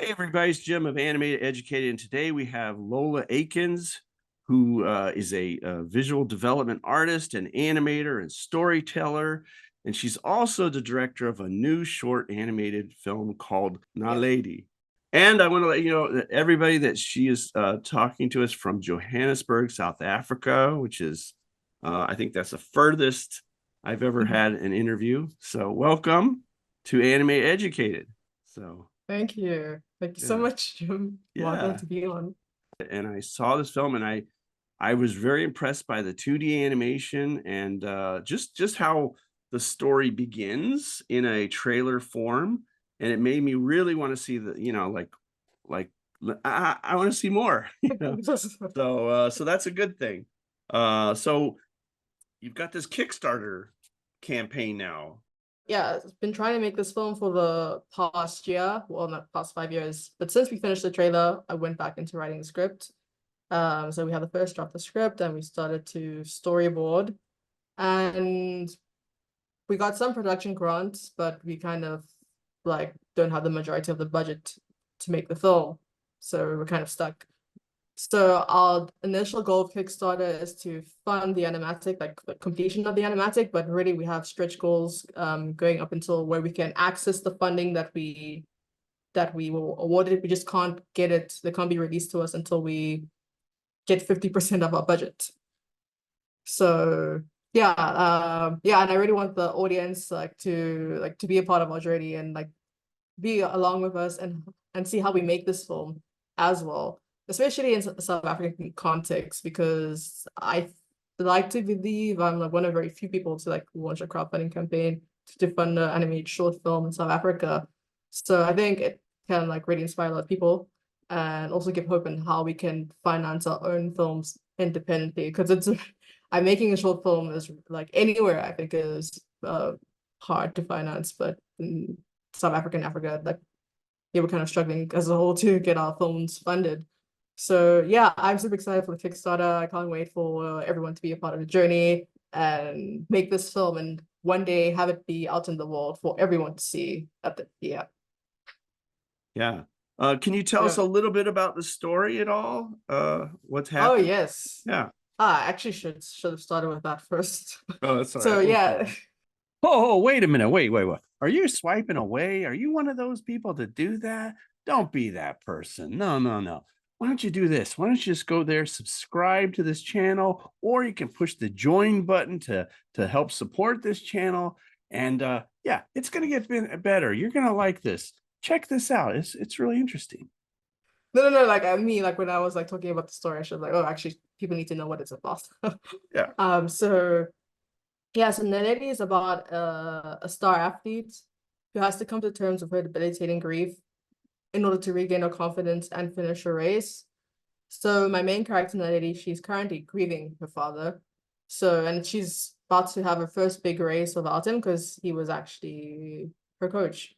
Hey everybody, it's Jim of Animated Educated, and today we have Lola Aikins, who is a visual development artist and animator and storyteller, and she's also the director of a new short animated film called NALEDI. And I want to let you know that everybody that she is talking to us from Johannesburg, South Africa, which is, I think that's the furthest I've ever had an interview. So welcome to Animated Educated. So. Thank you. Thank you so much, Jim. Welcome to be on. And I saw this film and I was very impressed by the 2D animation and just how the story begins in a trailer form. And it made me really want to see like I want to see more, So that's a good thing. So you've got this Kickstarter campaign now. Yeah, I've been trying to make this film for the past year, well, not past 5 years, but since we finished the trailer, I went back into writing the script. So we had the first draft of the script and we started to storyboard, and we got some production grants, but we kind of like don't have the majority of the budget to make the film. So we're kind of stuck. So our initial goal of Kickstarter is to fund the animatic, like the completion of the animatic, but really we have stretch goals going up until where we can access the funding that we were awarded. We just can't get it, they can't be released to us until we get 50% of our budget. So yeah, and I really want the audience to be a part of our journey and like be along with us and see how we make this film as well, especially in South African context, because I like to believe I'm like one of very few people to like launch a crowdfunding campaign to fund an animated short film in South Africa. So I think it can like really inspire a lot of people and also give hope in how we can finance our own films independently, because it's I'm making a short film is like anywhere I think is hard to finance, but in South Africa and Africa, like they were kind of struggling as a whole to get our films funded. So yeah, I'm super excited for the Kickstarter. I can't wait for everyone to be a part of the journey and make this film and one day have it be out in the world for everyone to see at the Yeah. Can you tell us a little bit about the story at all? What's happening? Oh yes. Yeah. I actually should have started with that first. Oh, that's all so right. yeah. Oh, wait a minute. Wait. Are you swiping away? Are you one of those people that do that? Don't be that person. No. Why don't you do this? Why don't you just go there, subscribe to this channel, or you can push the join button to help support this channel. And yeah, it's gonna get better. You're gonna like this. Check this out. It's really interesting. No. Like me, like when I was like talking about the story, I should like, oh, actually, people need to know what it's about. Yeah. So yeah, so NALEDI is about a star athlete who has to come to terms with her debilitating grief in order to regain her confidence and finish her race. So my main character, NALEDI, she's currently grieving her father. And she's about to have her first big race without him because he was actually her coach.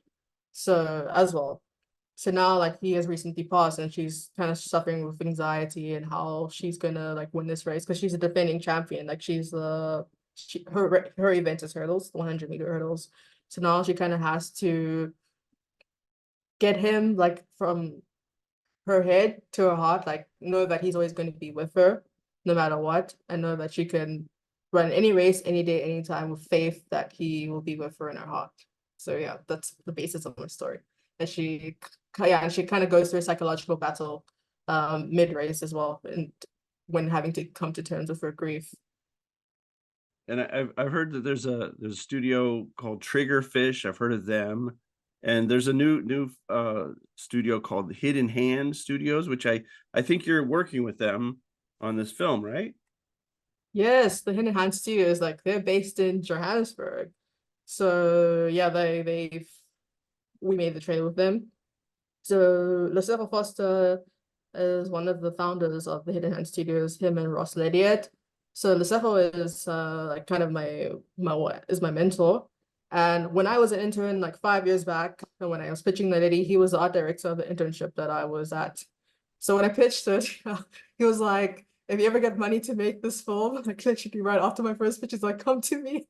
So as well. So now like he has recently passed and she's kind of suffering with anxiety and how she's gonna like win this race because she's a defending champion. Like she's her event is hurdles, the 100-meter hurdles. So now she kind of has to get him like from her head to her heart, like know that he's always going to be with her no matter what, and know that she can run any race, any day, anytime with faith that he will be with her in her heart. So yeah, that's the basis of my story. And she kind of goes through a psychological battle mid-race as well, and when having to come to terms with her grief. And I've heard that there's a studio called Triggerfish. I've heard of them. And there's a new studio called Hidden Hand Studios, which I think you're working with them on this film, right? Yes, the Hidden Hand Studios, like they're based in Johannesburg. So yeah, we made the trailer with them. So Lucifer Foster is one of the founders of the Hidden Hand Studios, him and Ross Lydiard. So Lucifer is like kind of my mentor. And when I was an intern like 5 years back, and when I was pitching NALEDI, he was the art director of the internship that I was at. So when I pitched it, he was like, if you ever get money to make this film, like literally right after my first pitch, he's like, come to me.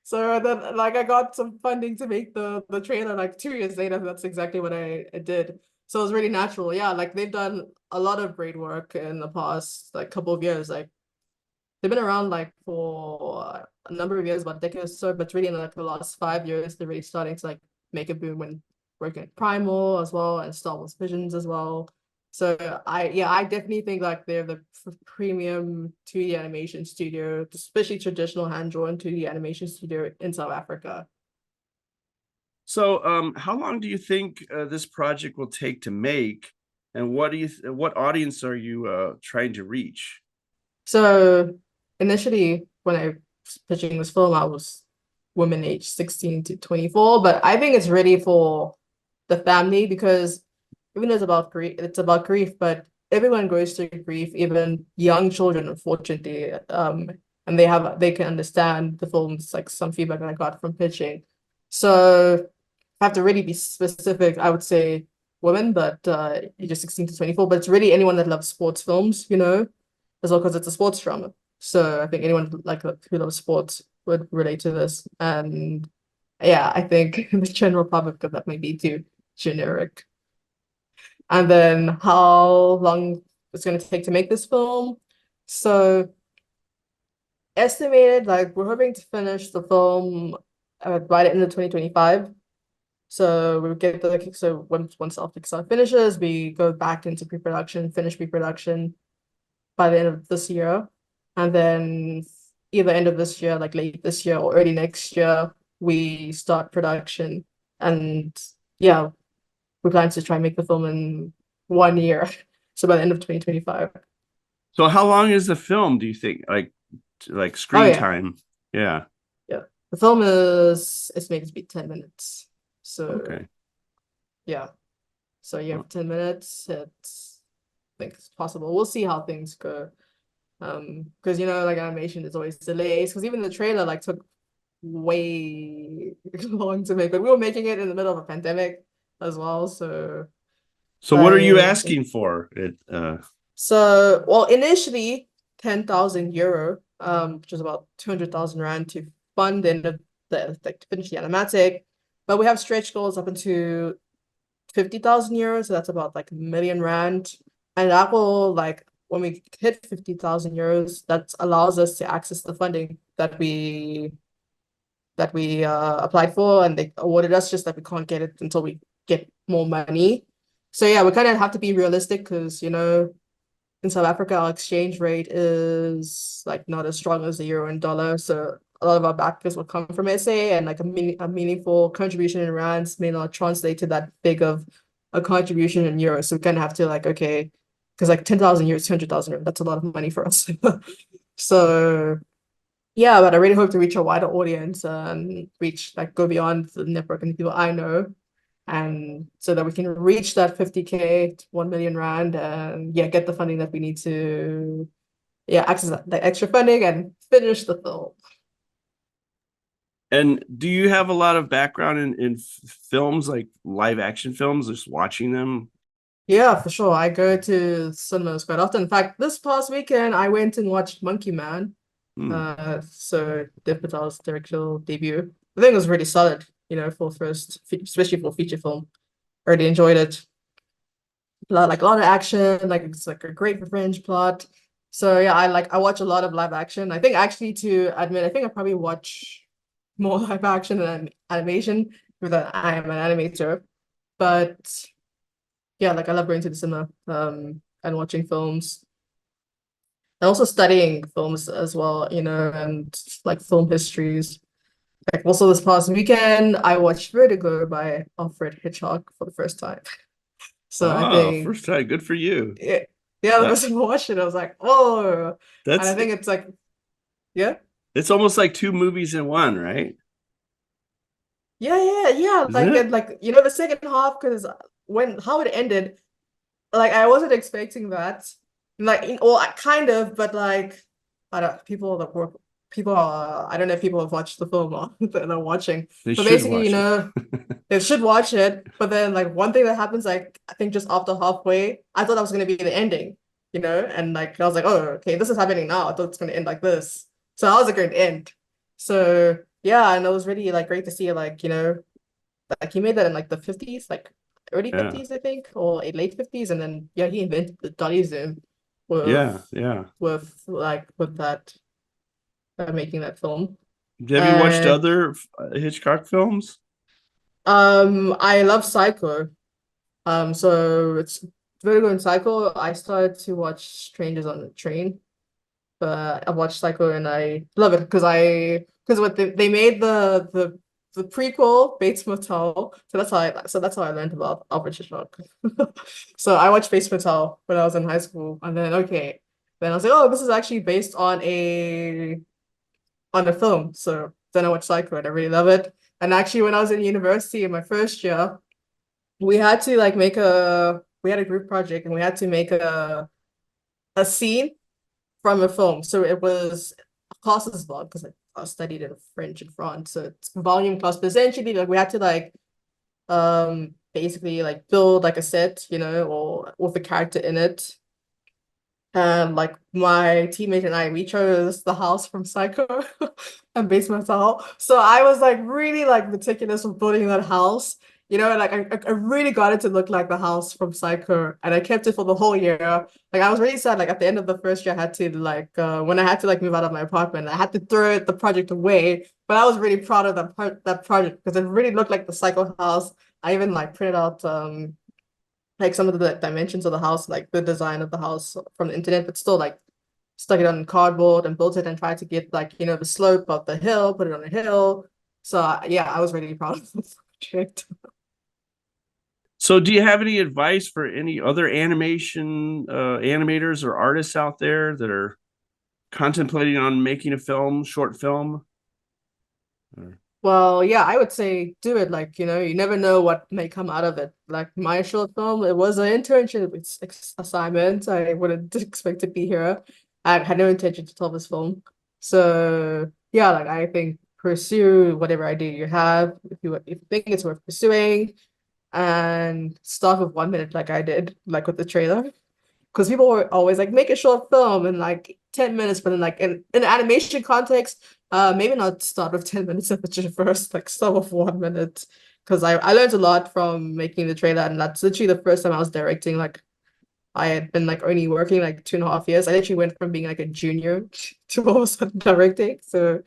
So then like I got some funding to make the trailer like 2 years later. That's exactly what I did. So it's really natural. Yeah, like they've done a lot of great work in the past like couple of years. Like they've been around like for a number of years, about a decade or so, but really in like the last 5 years, they're really starting to like make a boom when working at Primal as well and Star Wars Visions as well. So I definitely think like they're the premium 2D animation studio, especially traditional hand-drawn 2D animation studio in South Africa. So, how long do you think this project will take to make, and what audience are you trying to reach? So initially, when I was pitching this film, I was women aged 16 to 24, but I think it's ready for the family because even though it's about grief, but everyone goes through grief, even young children, unfortunately. And they can understand the films, like some feedback that I got from pitching. So I have to really be specific, I would say women, but ages 16 to 24, but it's really anyone that loves sports films, as well, because it's a sports drama. So I think anyone like who loves sports would relate to this. And yeah, I think the general public of that may be too generic. And then how long it's going to take to make this film. So estimated, like we're hoping to finish the film by the end of 2025. So we get so once our Kickstarter finishes, we go back into pre-production, finish pre-production by the end of this year. And then either end of this year, like late this year or early next year, we start production. And yeah, we plan to try and make the film in 1 year. So by the end of 2025. So, how long is the film? Do you think, like Oh screen yeah. time? Yeah. Yeah. The film is estimated to be 10 minutes. So Okay. yeah. So you have 10 minutes. I think it's possible. We'll see how things go. Because like animation is always delays. Because even the trailer like took way long to make, but we were making it in the middle of a pandemic as well. So So, what are you I asking for? well, initially 10,000 euro, which is about 200,000 rand to fund like to finish the animatic, but we have stretch goals up into 50,000 euros, so that's about like 1 million rand, and that will like when we hit 50,000 euros, that allows us to access the funding that we applied for, and they awarded us, just that we can't get it until we get more money. So yeah, we kind of have to be realistic because in South Africa, our exchange rate is like not as strong as the euro and dollar. So a lot of our backers will come from SA, and like a meaningful contribution in rands may not translate to that big of a contribution in euros. So we kind of have to like, okay, because like 10,000 euros, 200,000 euros, that's a lot of money for us. So yeah, but I really hope to reach a wider audience and go beyond the network and the people I know, and so that we can reach that 50K to 1 million rand, and yeah, get the funding that we need to access the extra funding and finish the film. And do you have a lot of background in films, like live action films, just watching them? Yeah, for sure. I go to cinemas quite often. In fact, this past weekend I went and watched Monkey Man. Hmm. So Dev Patel's directorial debut. I think it was really solid, for especially for a feature film. I really enjoyed it. A lot of action, like it's like a great revenge plot. So yeah, I watch a lot of live action. I think actually, to admit, I think I probably watch more live action than animation because I am an animator. But yeah, like I love going to the cinema and watching films and also studying films as well, and like film histories. Like also this past weekend, I watched Vertigo by Alfred Hitchcock for the first time. So I Oh, think first time. Good for you. yeah, the Uh, first time I watched it, I was like, oh, and I that's think it's like, yeah, it's almost like two movies in one, right? yeah, Isn't like it? and like the second half, because when how it ended, like I wasn't expecting that, like well, I kind of, but like I don't people are I don't know if people have watched the film or that they're watching, They but should basically, watch it. they should watch it. But then like one thing that happens, like I think just after halfway, I thought that was gonna be the ending, and like I was like, oh, okay, this is happening now. I thought it's gonna end like this. So how is it going to end? So yeah, and it was really like great to see like, like he made that in like the 50s, like early Yeah. 50s, I think, or late 50s, and then yeah, he invented the dolly zoom Yeah. Yeah. with that making that film. Have you watched And other Hitchcock films? I love Psycho. So it's Vertigo and Psycho. I started to watch Strangers on the Train, but I watched Psycho and I love it because what they made the prequel Bates Motel. So that's how I learned about Alfred Hitchcock. So I watched Bates Motel when I was in high school, and then then I was like, oh, this is actually based on a film. So then I watched Psycho and I really love it. And actually, when I was in university in my first year, we had to like we had a group project and we had to make a scene from a film. So it was a classes vlog because I studied in French in France. So it's volume class, but essentially like we had to like basically like build like a set, or with a character in it. And like my teammate and I, we chose the house from Psycho and Bates Motel. So I was like really like meticulous with building that house, and like I really got it to look like the house from Psycho, and I kept it for the whole year. Like I was really sad. Like at the end of the first year, I had to like when I had to like move out of my apartment, I had to throw the project away. But I was really proud of that project because it really looked like the Psycho house. I even like printed out like some of the dimensions of the house, like the design of the house from the internet, but still like stuck it on cardboard and built it and tried to get like, the slope of the hill, put it on a hill. So yeah, I was really proud of this project. So do you have any advice for any other animation animators or artists out there that are contemplating on making a short film? Well, yeah, I would say do it. Like, you never know what may come out of it. Like my short film, it was an internship assignment. I wouldn't expect to be here. I had no intention to tell this film. So yeah, like I think pursue whatever idea you have if you think it's worth pursuing, and start with 1 minute like I did, like with the trailer. Because people were always like, make a short film in like 10 minutes, but in like in animation context, maybe not start with 10 minutes of the first, like start with 1 minute. Because I learned a lot from making the trailer, and that's literally the first time I was directing. Like I had been like only working like 2.5 years. I literally went from being like a junior to all of a sudden directing. So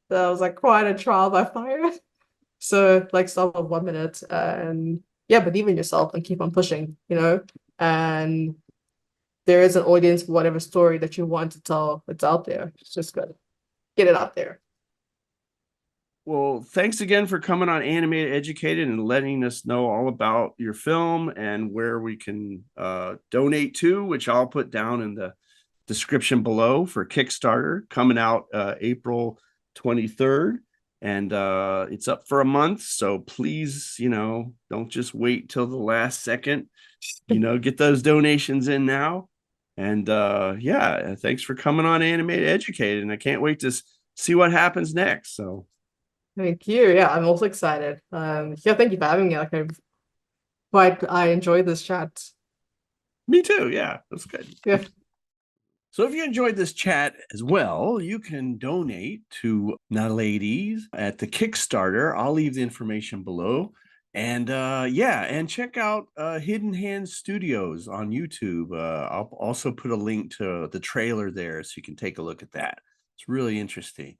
that was like quite a trial by fire. So like start with 1 minute, and yeah, believe in yourself and keep on pushing, and there is an audience for whatever story that you want to tell. It's out there. It's just good. Get it out there. Well, thanks again for coming on Animated Educated and letting us know all about your film and where we can donate to, which I'll put down in the description below for Kickstarter coming out April 23rd. And it's up for a month. So please, don't just wait till the last second, get those donations in now. And yeah, thanks for coming on Animated Educated. And I can't wait to see what happens next. So Thank you. Yeah, I'm also excited. Yeah, thank you for having me. Like I enjoyed this chat. me too. Yeah, that's good. Yeah. So if you enjoyed this chat as well, you can donate to NALEDI at the Kickstarter. I'll leave the information below. And yeah, and check out Hidden Hand Studios on YouTube. I'll also put a link to the trailer there so you can take a look at that. It's really interesting.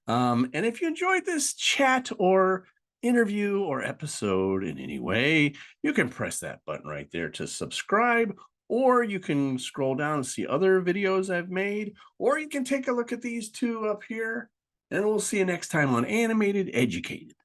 And if you enjoyed this chat or interview or episode in any way, you can press that button right there to subscribe, or you can scroll down and see other videos I've made, or you can take a look at these two up here, and we'll see you next time on Animated Educated.